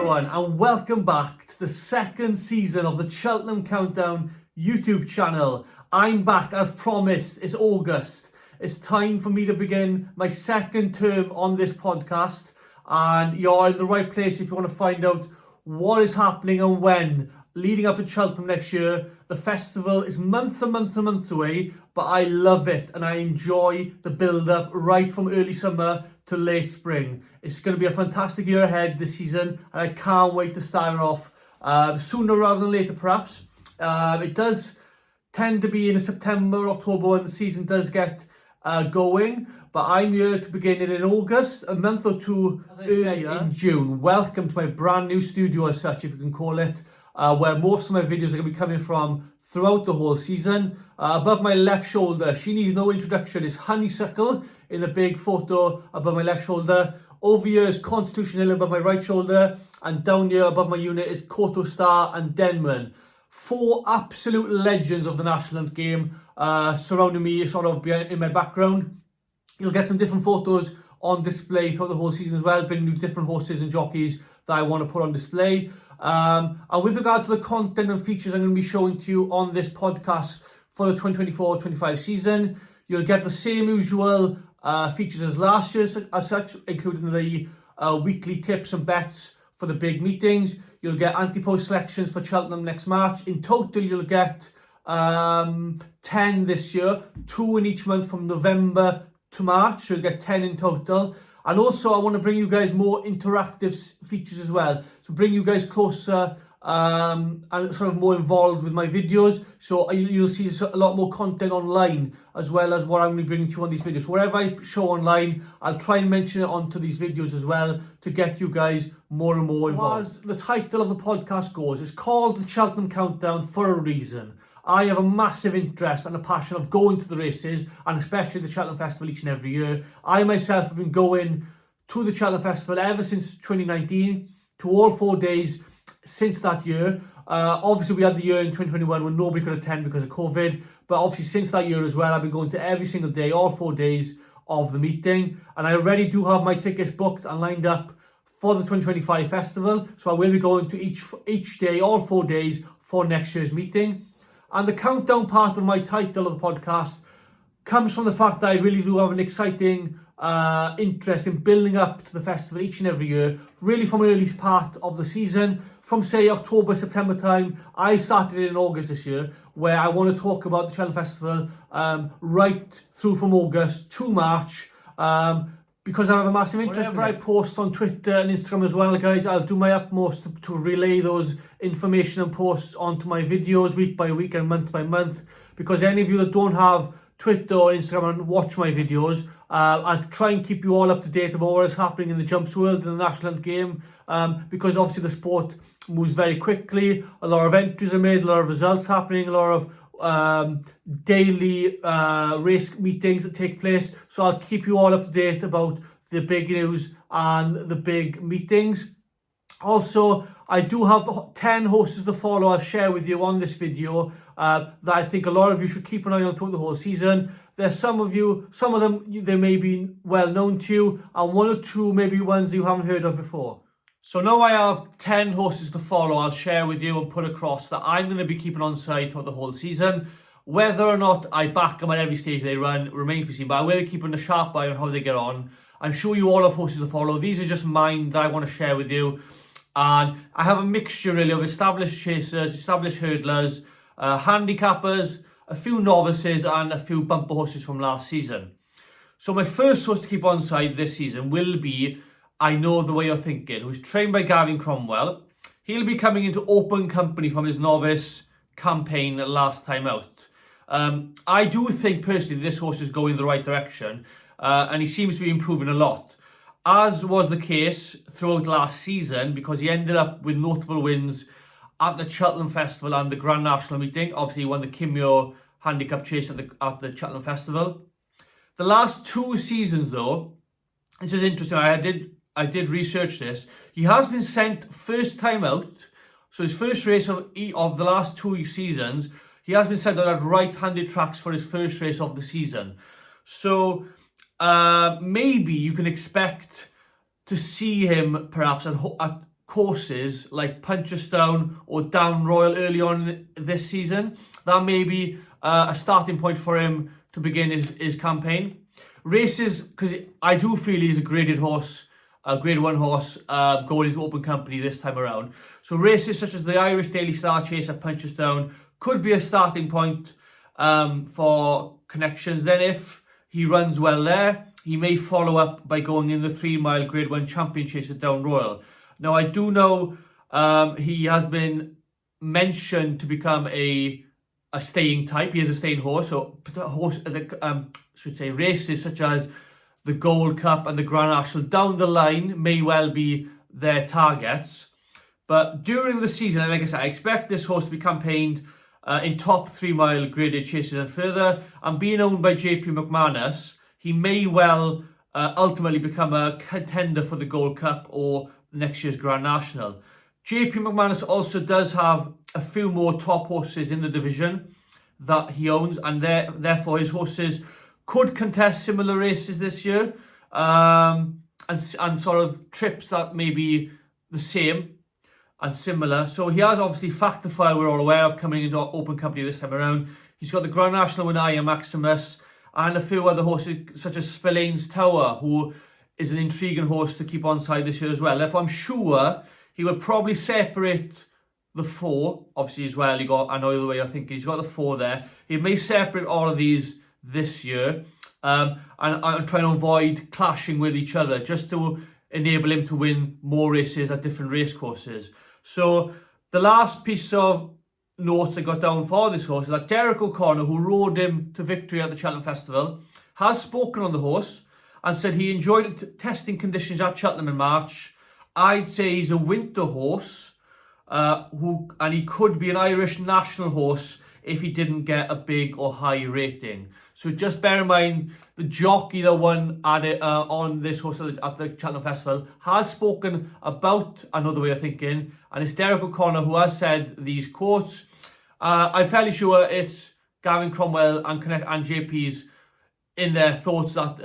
everyone, and welcome back to the second season of the Cheltenham Countdown YouTube channel. I'm back as promised. It's August. It's time for me to begin my second term on this podcast, and you're in the right place if you want to find out what is happening and when leading up to Cheltenham next year. The festival is months and months and months away, but I love it and I enjoy the build-up right from early summer to late spring. It's going to be a fantastic year ahead this season, and I can't wait to start it off sooner rather than later perhaps. It does tend to be in September, October when the season does get going, but I'm here to begin it in August, a month or two earlier in June. Welcome to my brand new studio as such, if you can call it, where most of my videos are going to be coming from throughout the whole season. Above my left shoulder, she needs no introduction, is Honeysuckle in the big photo above my left shoulder. Over here is Constitution Hill above my right shoulder, and down here above my unit is Koto Star and Denman. Four absolute legends of the national game surrounding me, sort of in my background. You'll get some different photos on display throughout the whole season as well, bringing you different horses and jockeys that I want to put on display. And with regard to the content and features I'm going to be showing to you on this podcast for the 2024-25 season, you'll get the same usual features as last year as such, including the weekly tips and bets for the big meetings. You'll get antepost selections for Cheltenham next March. In total, you'll get 10 this year, 2 in each month from November to March. You'll get 10 in total. And also, I want to bring you guys more interactive features as well, to bring you guys closer and sort of more involved with my videos. So you'll see a lot more content online, as well as what I'm going to be bringing to you on these videos. Whatever I show online, I'll try and mention it onto these videos as well, to get you guys more and more involved. As the title of the podcast goes, it's called the Cheltenham Countdown for a reason. I have a massive interest and a passion of going to the races, and especially the Cheltenham Festival each and every year. I myself have been going to the Cheltenham Festival ever since 2019, to all 4 days since that year. Obviously we had the year in 2021 when nobody could attend because of COVID, but obviously since that year as well, I've been going to every single day, all 4 days of the meeting, and I already do have my tickets booked and lined up for the 2025 festival. So I will be going to each day, all 4 days, for next year's meeting. And the countdown part of my title of the podcast comes from the fact that I really do have an exciting interest in building up to the festival each and every year, really from an early part of the season, from say October, September time. I started in August this year, where I want to talk about the Cheltenham Festival right through from August to March, because I have a massive interest. Whenever I post on Twitter and Instagram as well, guys, I'll do my utmost to relay those information and posts onto my videos week by week and month by month, because any of you that don't have Twitter or Instagram and watch my videos, I'll try and keep you all up to date about what is happening in the jumps world, in the national game, because obviously the sport moves very quickly. A lot of entries are made, a lot of results happening, a lot of daily race meetings that take place. So I'll keep you all up to date about the big news and the big meetings. Also, I do have 10 horses to follow I'll share with you on this video that I think a lot of you should keep an eye on throughout the whole season. There's some of them, they may be well known to you, and 1 or 2 maybe ones you haven't heard of before. So now I have 10 horses to follow I'll share with you and put across that I'm going to be keeping on side throughout the whole season. Whether or not I back them at every stage they run remains to be seen, but I will be keeping a sharp eye on how they get on. I'm sure you all have horses to follow. These are just mine that I want to share with you. And I have a mixture really of established chasers, established hurdlers, handicappers, a few novices, and a few bumper horses from last season. So my first horse to keep on side this season will be I Know the Way You're Thinking, who's trained by Gavin Cromwell. He'll be coming into open company from his novice campaign last time out. I do think personally this horse is going the right direction, and he seems to be improving a lot, as was the case throughout last season, because he ended up with notable wins at the Cheltenham Festival and the Grand National meeting. Obviously, he won the Kimyo handicap chase at the Cheltenham Festival. The last 2 seasons, though, this is interesting. I did research this. He has been sent first time out. So his first race of the last 2 seasons, he has been sent out at right-handed tracks for his first race of the season. So maybe you can expect to see him perhaps at courses like Punchestown or Down Royal early on this season, that may be a starting point for him to begin his campaign. Races, because I do feel he's a graded horse, a grade 1 horse going into open company this time around. So races such as the Irish Daily Star Chase at Punchestown could be a starting point for connections. Then if he runs well there, he may follow up by going in the 3 mile grade 1 champion chase at Down Royal. Now I do know he has been mentioned to become a staying type. He is a staying horse, so races such as the Gold Cup and the Grand National down the line may well be their targets. But during the season, like I said, I expect this horse to be campaigned in top 3 mile graded chases and further. And being owned by JP McManus, he may well ultimately become a contender for the Gold Cup or next year's Grand National. JP McManus also does have a few more top horses in the division that he owns, and therefore his horses could contest similar races this year, and sort of trips that may be the same and similar. So he has obviously Factor File, we're all aware of, coming into open company this time around. He's got the Grand National winner Iron Maximus and a few other horses such as Spillane's Tower, who is an intriguing horse to keep on side this year as well. Therefore I'm sure he will probably separate the 4, obviously as well. I know the way you're thinking, he's got the 4 there. He may separate all of these this year and try to avoid clashing with each other, just to enable him to win more races at different race courses. So the last piece of notes I got down for this horse is that Derek O'Connor, who rode him to victory at the Cheltenham Festival, has spoken on the horse and said he enjoyed testing conditions at Cheltenham in March. I'd say he's a winter horse, and he could be an Irish national horse if he didn't get a big or high rating. So just bear in mind, the jockey that won on this horse at the Cheltenham Festival has spoken about another way of thinking, and it's Derek O'Connor who has said these quotes. I'm fairly sure it's Gavin Cromwell and JP's in their thoughts that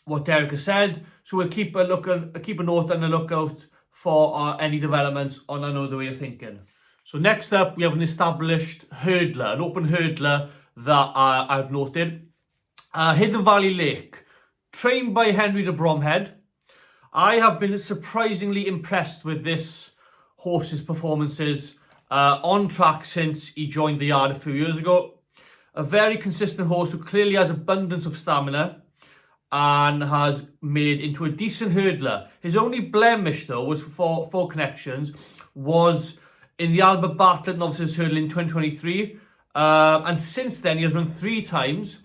what Derek has said. So we'll keep a note and a lookout for any developments on another way of thinking. So next up, we have an established hurdler, an open hurdler that I've noted. Hidden Valley Lake, trained by Henry de Bromhead. I have been surprisingly impressed with this horse's performances on track since he joined the yard a few years ago. A very consistent horse who clearly has abundance of stamina and has made into a decent hurdler. His only blemish, though, was for connections, was in the Albert Bartlett Novices Hurdle in 2023. And since then, he has run 3 times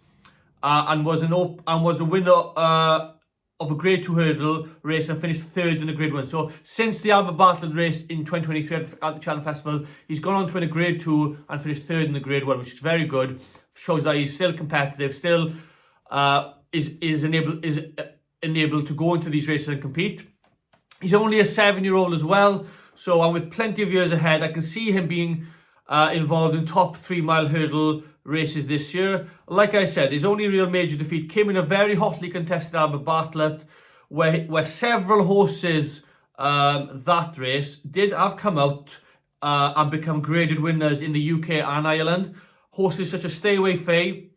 and was a winner of a Grade 2 hurdle race and finished 3rd in a Grade 1. So since the Albert Bartlett race in 2023 at the Cheltenham Festival, he's gone on to win a Grade 2 and finished 3rd in the Grade 1, which is very good. Shows that he's still competitive, still is enabled to go into these races and compete. He's only a 7-year-old as well, so and with plenty of years ahead, I can see him being involved in top 3 mile hurdle races this year. Like I said, his only real major defeat came in a very hotly contested Albert Bartlett, where several horses that race did have come out and become graded winners in the UK and Ireland. Horses such as Stay Away Faye,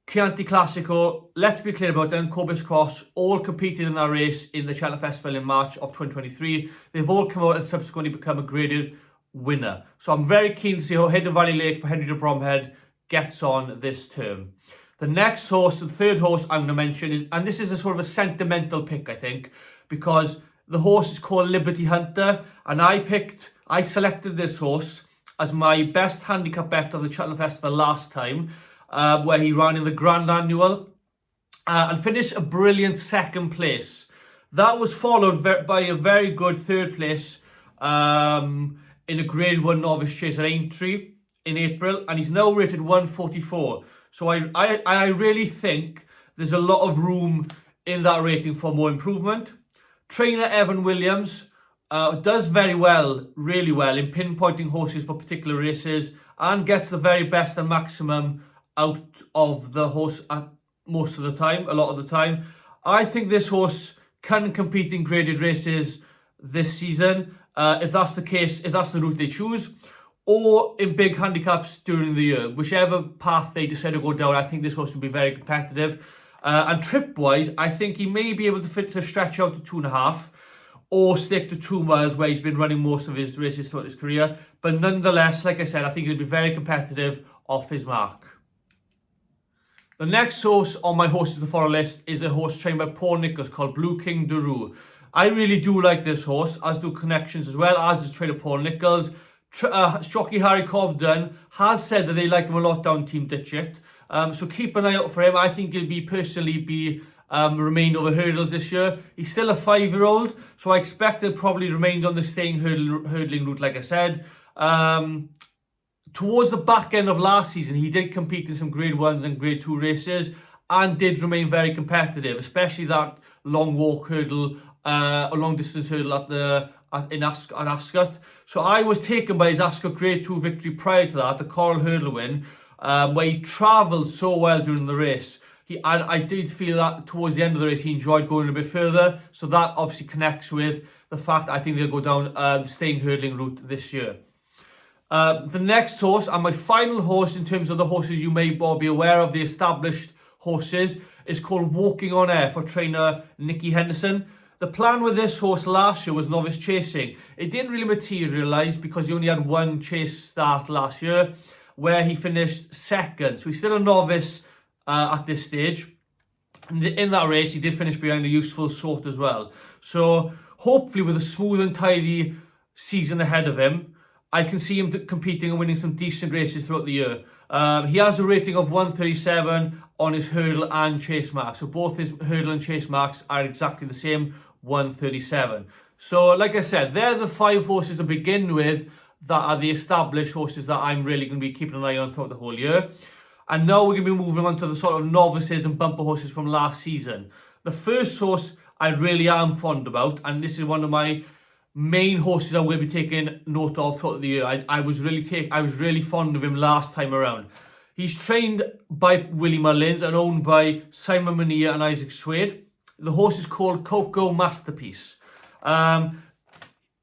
Chianti Classico, let's be clear about them, Cobus Cross, all competed in that race in the Cheltenham Festival in March of 2023. They've all come out and subsequently become a graded winner. So I'm very keen to see how Hidden Valley Lake for Henry de Bromhead gets on this term. The next horse, the third horse I'm going to mention, is, and this is a sort of a sentimental pick, I think, because the horse is called Liberty Hunter, and I selected this horse as my best handicap bet of the Cheltenham Festival last time, where he ran in the Grand Annual and finished a brilliant 2nd place. That was followed by a very good 3rd place in a Grade 1 novice chase at Aintree in April, and he's now rated 144. So I really think there's a lot of room in that rating for more improvement. Trainer Evan Williams does very well, really well, in pinpointing horses for particular races and gets the very best and maximum out of the horse at most of the time, a lot of the time. I think this horse can compete in graded races this season, if that's the case, if that's the route they choose, or in big handicaps during the year. Whichever path they decide to go down, I think this horse will be very competitive. And trip-wise, I think he may be able to stretch out to 2.5 or stick to 2 miles where he's been running most of his races throughout his career. But nonetheless, like I said, I think he'll be very competitive off his mark. The next horse on my horses to follow list is a horse trained by Paul Nicholls called Blue King Duru. I really do like this horse, as do Connections as well, as is trainer Paul Nicholls. Jockey Harry Cobden has said that they like him a lot down Team Ditchit. So keep an eye out for him. I think he'll be remained over hurdles this year. He's still a 5-year-old, so I expect he'll probably remain on the staying hurdling route, like I said. Towards the back end of last season, he did compete in some Grade 1s and Grade 2 races and did remain very competitive, especially that long walk hurdle, a long distance hurdle at Ascot. So I was taken by his Ascot Grade 2 victory prior to that, the Coral Hurdle win, where he travelled so well during the race. I did feel that towards the end of the race he enjoyed going a bit further, so that obviously connects with the fact I think they'll go down the staying hurdling route this year. The next horse, and my final horse in terms of the horses you may be aware of, the established horses, is called Walking on Air for trainer Nicky Henderson. The plan with this horse last year was novice chasing. It didn't really materialise because he only had one chase start last year where he finished second. So he's still a novice at this stage. And in that race, he did finish behind a Useful Sort as well. So hopefully with a smooth and tidy season ahead of him, I can see him competing and winning some decent races throughout the year. He has a rating of 137 on his hurdle and chase marks. So both his hurdle and chase marks are exactly the same, 137. So like I said, they're the 5 horses to begin with that are the established horses that I'm really going to be keeping an eye on throughout the whole year. And now we're going to be moving on to the sort of novices and bumper horses from last season. The first horse I really am fond about, and this is one of my main horses I will be taking note of throughout the year. I was really fond of him last time around. He's trained by Willie Mullins and owned by Simon Mania and Isaac Swade. The horse is called Coco Masterpiece.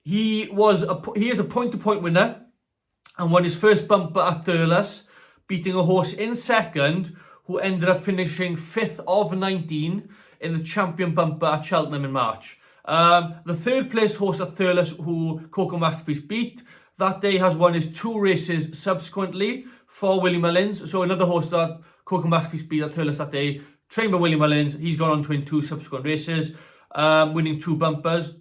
He is a point-to-point winner and won his first bumper at Thurles, beating a horse in second who ended up finishing 5th of 19 in the champion bumper at Cheltenham in March. The third place horse at Thurles who Coco Masterpiece beat that day has won his 2 races subsequently for Willie Mullins. So another horse that Coco Masterpiece beat at Thurles that day, trained by Willie Mullins, he's gone on to win 2 subsequent races, winning 2 bumpers.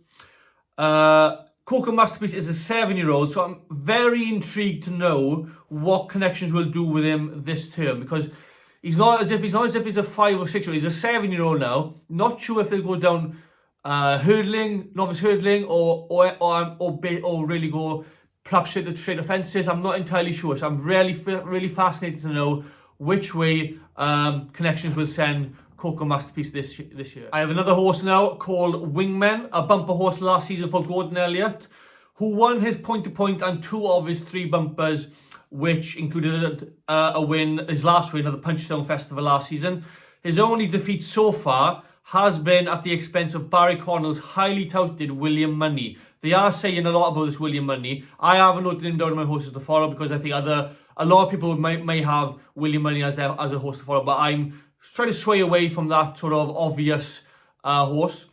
Coco Masterpiece is a 7-year-old, so I'm very intrigued to know what Connections will do with him this term, because he's not as if he's a 5 or 6-year-old. He's a 7-year-old now. Not sure if they'll go down hurdling, novice hurdling, or really go perhaps straight to fences. I'm not entirely sure. So I'm really fascinated to know which way Connections will send Coco Masterpiece this year. I have another horse now called Wingman, a bumper horse last season for Gordon Elliott, who won his point-to-point and 2 of his 3 bumpers, which included his last win at the Punchstone Festival last season. His only defeat so far has been at the expense of Barry Connell's highly touted William Money. They are saying a lot about this William Money. I haven't noted him down in my horses to follow because I think a lot of people may have William Money as a horse to follow, but I'm trying to sway away from that sort of obvious horse.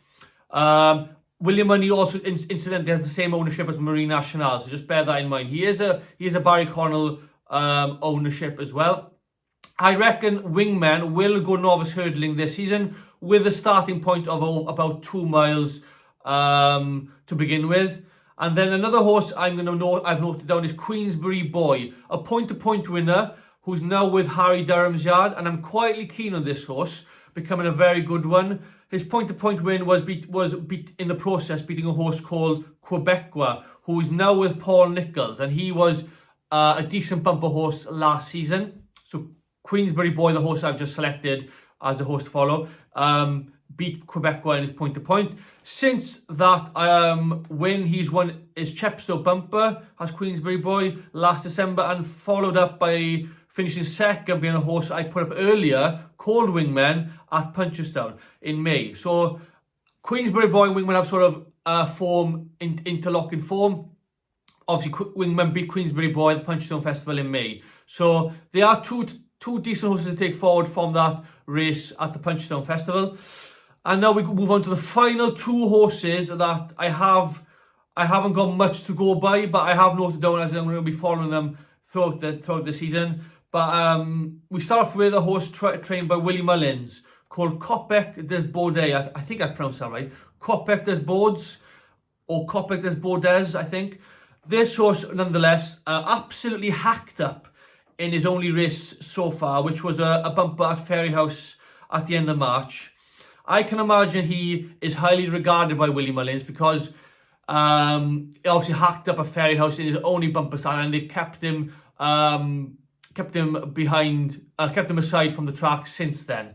William Money also incidentally has the same ownership as Marine Nationale, so just bear that in mind. He is a Barry Connell ownership as well. I reckon Wingman will go novice hurdling this season with a starting point of about 2 miles to begin with. And then another horse I've noted down is Queensbury Boy, a point-to-point winner who's now with Harry Durham's yard, and I'm quietly keen on this horse becoming a very good one. His point-to-point win was beat in the process, beating a horse called Quebecois, who is now with Paul Nicholls, and he was a decent bumper horse last season. So Queensbury Boy, the horse I've just selected as a horse to follow, beat Quebecois in his point-to-point. Since that win, he's won his Chepstow bumper as Queensbury Boy last December, and followed up by finishing second being a horse I put up earlier called Wingman at Punchestown in May. So Queensbury Boy and Wingman have sort of form, interlocking form. Obviously, Wingman beat Queensberry Boy at the Punchstone Festival in May. So they are two decent horses to take forward from that race at the Punchstone Festival. And now we move on to the final two horses that I haven't got much to go by, but I have noted down as I'm going to be following them throughout the season. But we start off with a horse trained by Willie Mullins called Copec des Bordes. I think I pronounced that right. Copec des Bordes, or Copec des Bordes, I think. This horse, nonetheless, absolutely hacked up in his only race so far, which was a bumper at Fairyhouse at the end of March. I can imagine he is highly regarded by Willie Mullins because he obviously hacked up a Fairyhouse in his only bumper style, and they've kept him aside from the track since then.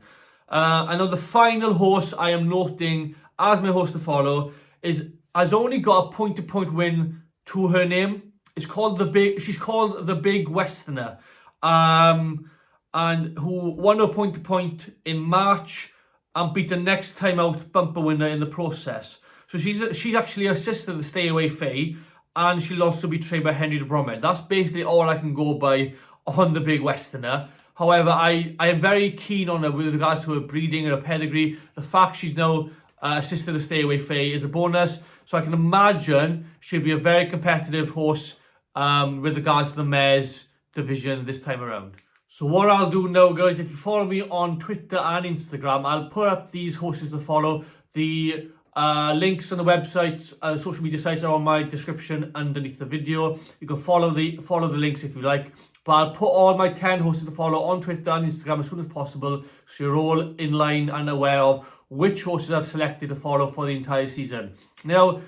And on the final horse I am noting as my horse to follow has only got a point-to-point win to her name. She's called the Big Westerner, and who won her point-to-point in March and beat the next time out bumper winner in the process. So she's actually a sister to the Stay Away Faye, and she'll also be trained by Henry de Bromhead. That's basically all I can go by on the Big Westerner. However, I am very keen on her with regards to her breeding and her pedigree. The fact she's now a sister to Stay Away Faye is a bonus. So I can imagine she'll be a very competitive horse with regards to the mares division this time around. So what I'll do now, guys, if you follow me on Twitter and Instagram, I'll put up these horses to follow. The links on the websites, social media sites are on my description underneath the video. You can follow the links if you like. But I'll put all my 10 horses to follow on Twitter and Instagram as soon as possible, so you're all in line and aware of which horses I've selected to follow for the entire season. Now,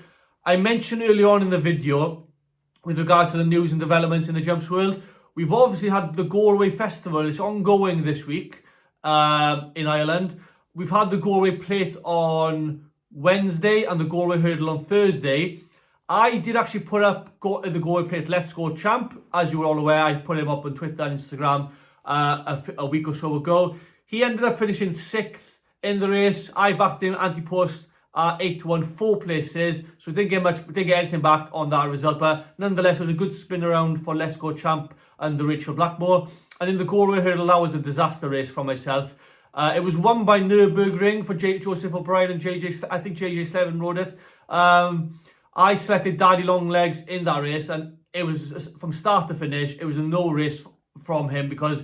I mentioned earlier on in the video, with regards to the news and developments in the jumps world, we've obviously had the Galway Festival. It's ongoing this week in Ireland. We've had the Galway Plate on Wednesday and the Galway Hurdle on Thursday. I did actually put up the Galway Plate Let's Go Champ. As you were all aware, I put him up on Twitter and Instagram a week or so ago. He ended up finishing 6th in the race. I backed him antepost 8-1, 4 places. So didn't get anything back on that result. But nonetheless, it was a good spin around for Let's Go Champ under Rachel Blackmore. And in the Galway Hurdle, that was a disaster race for myself. It was won by Nürburgring for Joseph O'Brien and JJ Slevin rode it. I selected Daddy Longlegs in that race, and it was from start to finish. It was a no race from him because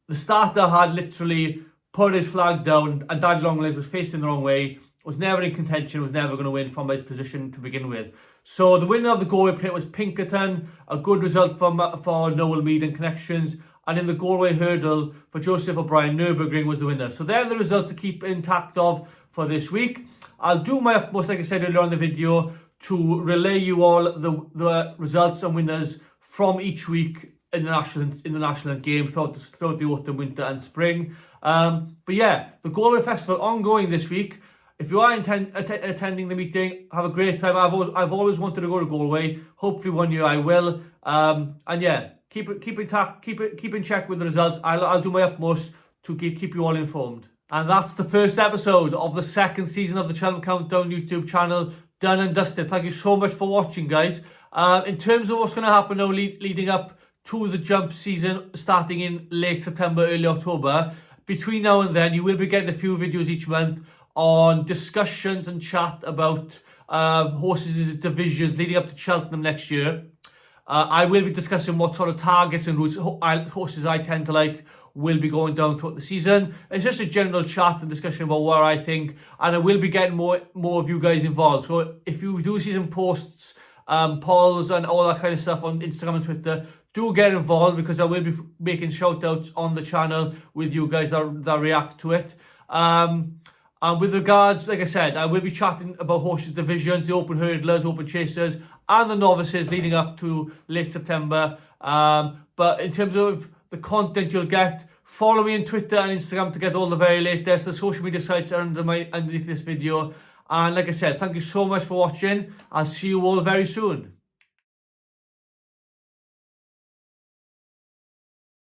the starter had literally put his flag down, and Daddy Longlegs was facing the wrong way. Was never in contention. Was never going to win from his position to begin with. So the winner of the Galway Plate was Pinkerton. A good result for Noel Mead and Connections. And in the Galway Hurdle for Joseph O'Brien, Nürburgring was the winner. So they're the results to keep intact of for this week. I'll do my utmost, like I said earlier on in the video, to relay you all the results and winners from each week in the national game throughout the autumn, winter and spring. But yeah, the Galway Festival ongoing this week. If you are attending the meeting, have a great time. I've always wanted to go to Galway. Hopefully one year I will. And yeah, keep in check with the results. I'll do my utmost to keep you all informed. And that's the first episode of the second season of the Cheltenham Countdown YouTube channel. Done and dusted. Thank you so much for watching, guys. In terms of what's going to happen now leading up to the jump season starting in late September, early October, between now and then you will be getting a few videos each month on discussions and chat about horses' divisions leading up to Cheltenham next year. I will be discussing what sort of targets and routes horses I tend to like will be going down throughout the season. It's just a general chat and discussion about what I think, and I will be getting more of you guys involved. So if you do see some posts, polls and all that kind of stuff on Instagram and Twitter, do get involved because I will be making shout outs on the channel with you guys that react to it. And with regards, like I said, I will be chatting about horses divisions, the open hurdlers, open chasers, and the novices leading up to late September. But in terms of the content you'll get, follow me on Twitter and Instagram to get all the very latest. The social media sites are underneath this video. And like I said, thank you so much for watching. I'll see you all very soon.